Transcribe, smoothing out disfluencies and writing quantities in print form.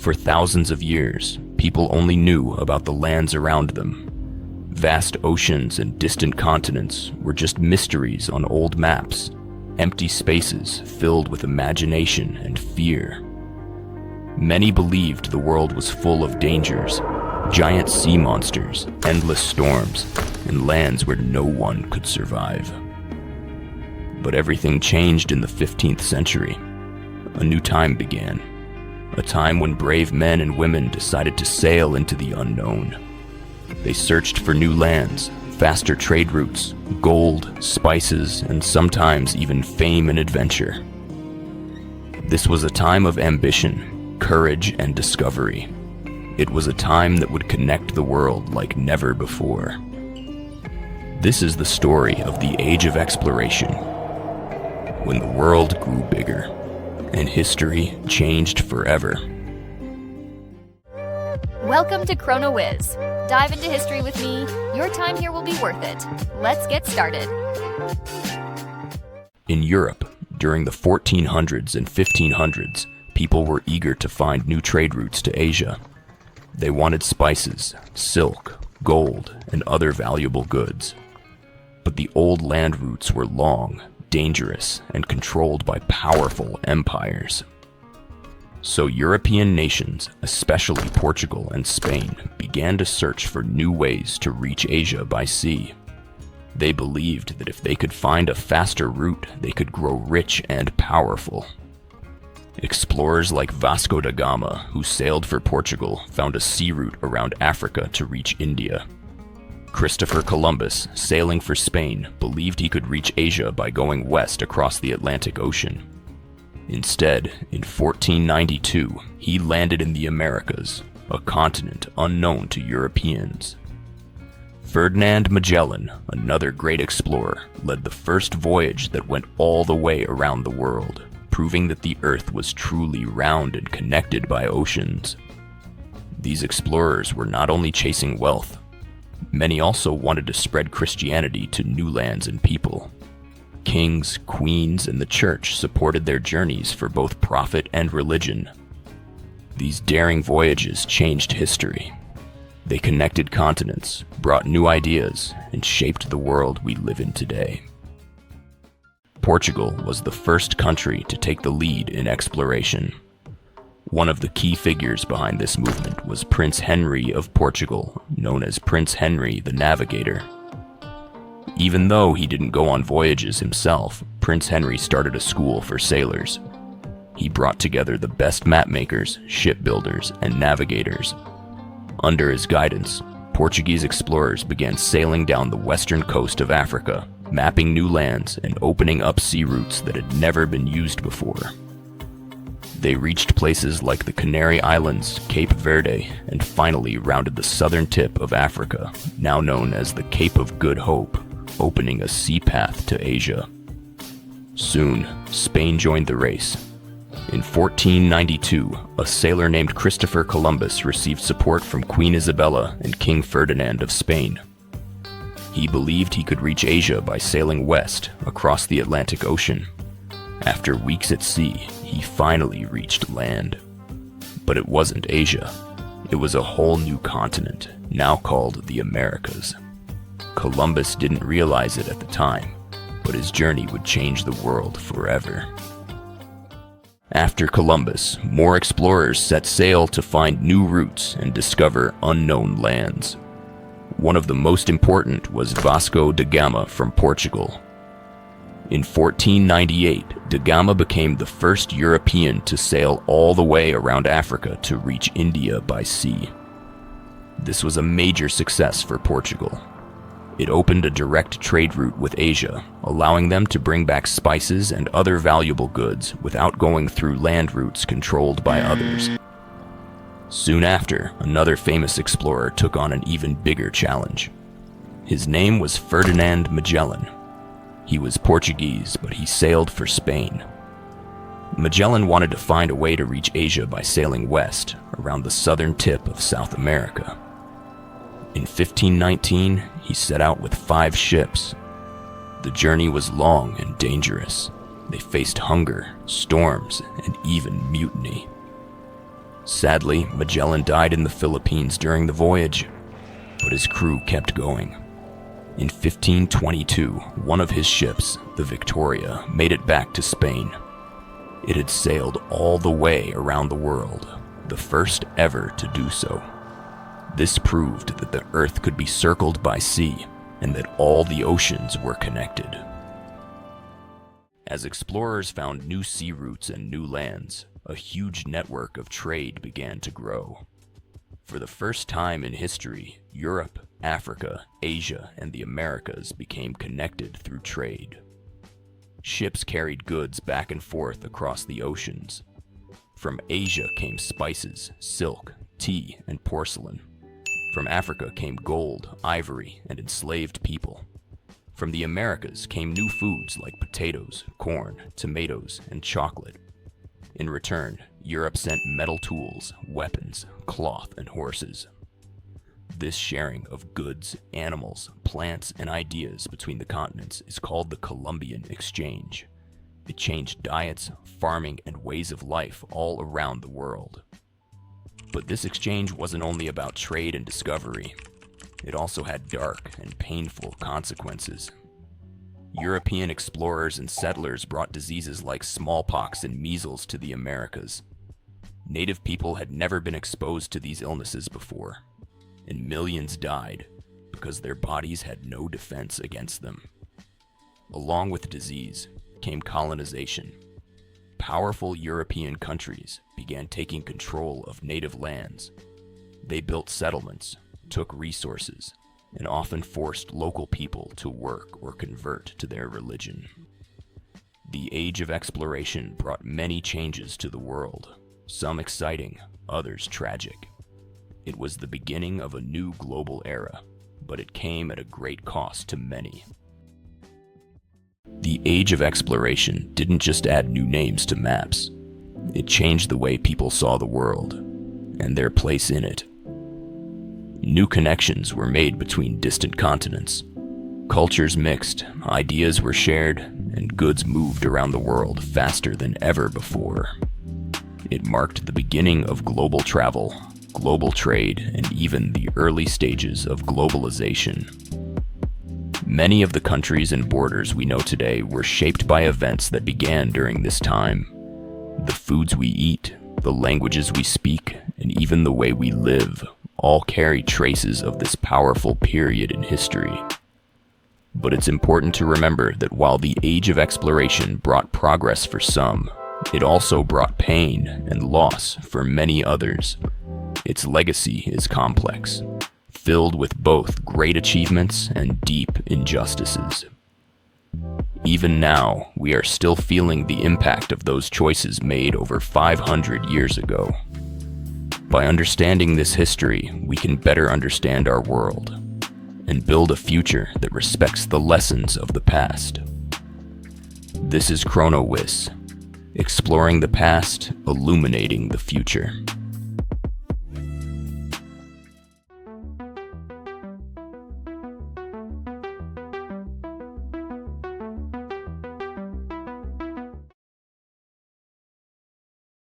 For thousands of years, people only knew about the lands around them. Vast oceans and distant continents were just mysteries on old maps, empty spaces filled with imagination and fear. Many believed the world was full of dangers, giant sea monsters, endless storms, and lands where no one could survive. But everything changed in the 15th century. A new time began. A time when brave men and women decided to sail into the unknown. They searched for new lands, faster trade routes, gold, spices, and sometimes even fame and adventure. This was a time of ambition, courage, and discovery. It was a time that would connect the world like never before. This is the story of the Age of Exploration, when the world grew bigger and history changed forever. Welcome to Chrono Whiz. Dive into history with me. Your time here will be worth it. Let's get started. In Europe, during the 1400s and 1500s, people were eager to find new trade routes to Asia. They wanted spices, silk, gold, and other valuable goods. But the old land routes were long, dangerous, and controlled by powerful empires. So European nations, especially Portugal and Spain, began to search for new ways to reach Asia by sea. They believed that if they could find a faster route, they could grow rich and powerful. Explorers like Vasco da Gama, who sailed for Portugal, found a sea route around Africa to reach India. Christopher Columbus, sailing for Spain, believed he could reach Asia by going west across the Atlantic Ocean. Instead, in 1492, he landed in the Americas, a continent unknown to Europeans. Ferdinand Magellan, another great explorer, led the first voyage that went all the way around the world, proving that the Earth was truly round and connected by oceans. These explorers were not only chasing wealth, many also wanted to spread Christianity to new lands and people. Kings, queens, and the church supported their journeys for both profit and religion. These daring voyages changed history. They connected continents, brought new ideas, and shaped the world we live in today. Portugal was the first country to take the lead in exploration. One of the key figures behind this movement was Prince Henry of Portugal, known as Prince Henry the Navigator. Even though he didn't go on voyages himself, Prince Henry started a school for sailors. He brought together the best mapmakers, shipbuilders, and navigators. Under his guidance, Portuguese explorers began sailing down the western coast of Africa, mapping new lands and opening up sea routes that had never been used before. They reached places like the Canary Islands, Cape Verde, and finally rounded the southern tip of Africa, now known as the Cape of Good Hope, opening a sea path to Asia. Soon, Spain joined the race. In 1492, a sailor named Christopher Columbus received support from Queen Isabella and King Ferdinand of Spain. He believed he could reach Asia by sailing west across the Atlantic Ocean. After weeks at sea, he finally reached land. But it wasn't Asia. It was a whole new continent, now called the Americas. Columbus didn't realize it at the time, but his journey would change the world forever. After Columbus, more explorers set sail to find new routes and discover unknown lands. One of the most important was Vasco da Gama from Portugal. In 1498, da Gama became the first European to sail all the way around Africa to reach India by sea. This was a major success for Portugal. It opened a direct trade route with Asia, allowing them to bring back spices and other valuable goods without going through land routes controlled by others. Soon after, another famous explorer took on an even bigger challenge. His name was Ferdinand Magellan. He was Portuguese, but he sailed for Spain. Magellan wanted to find a way to reach Asia by sailing west, around the southern tip of South America. In 1519, he set out with 5 ships. The journey was long and dangerous. They faced hunger, storms, and even mutiny. Sadly, Magellan died in the Philippines during the voyage, but his crew kept going. In 1522, one of his ships, the Victoria, made it back to Spain. It had sailed all the way around the world, the first ever to do so. This proved that the Earth could be circled by sea and that all the oceans were connected. As explorers found new sea routes and new lands, a huge network of trade began to grow. For the first time in history, Europe, Africa, Asia, and the Americas became connected through trade. Ships carried goods back and forth across the oceans. From Asia came spices, silk, tea, and porcelain. From Africa came gold, ivory, and enslaved people. From the Americas came new foods like potatoes, corn, tomatoes, and chocolate. In return, Europe sent metal tools, weapons, cloth, and horses. This sharing of goods, animals, plants, and ideas between the continents is called the Columbian exchange. It changed diets, farming, and ways of life all around the world. But this exchange wasn't only about trade and discovery. It also had dark and painful consequences. European explorers and settlers brought diseases like smallpox and measles to the Americas. Native people had never been exposed to these illnesses before, and millions died because their bodies had no defense against them. Along with disease came colonization. Powerful European countries began taking control of native lands. They built settlements, took resources, and often forced local people to work or convert to their religion. The Age of Exploration brought many changes to the world, some exciting, others tragic. It was the beginning of a new global era, but it came at a great cost to many. The Age of Exploration didn't just add new names to maps. It changed the way people saw the world and their place in it. New connections were made between distant continents. Cultures mixed, ideas were shared, and goods moved around the world faster than ever before. It marked the beginning of global travel, global trade, and even the early stages of globalization. Many of the countries and borders we know today were shaped by events that began during this time. The foods we eat, the languages we speak, and even the way we live all carry traces of this powerful period in history. But it's important to remember that while the Age of Exploration brought progress for some, it also brought pain and loss for many others. Its legacy is complex, filled with both great achievements and deep injustices. Even now, we are still feeling the impact of those choices made over 500 years ago. By understanding this history, we can better understand our world and build a future that respects the lessons of the past. This is Chrono, exploring the past, illuminating the future.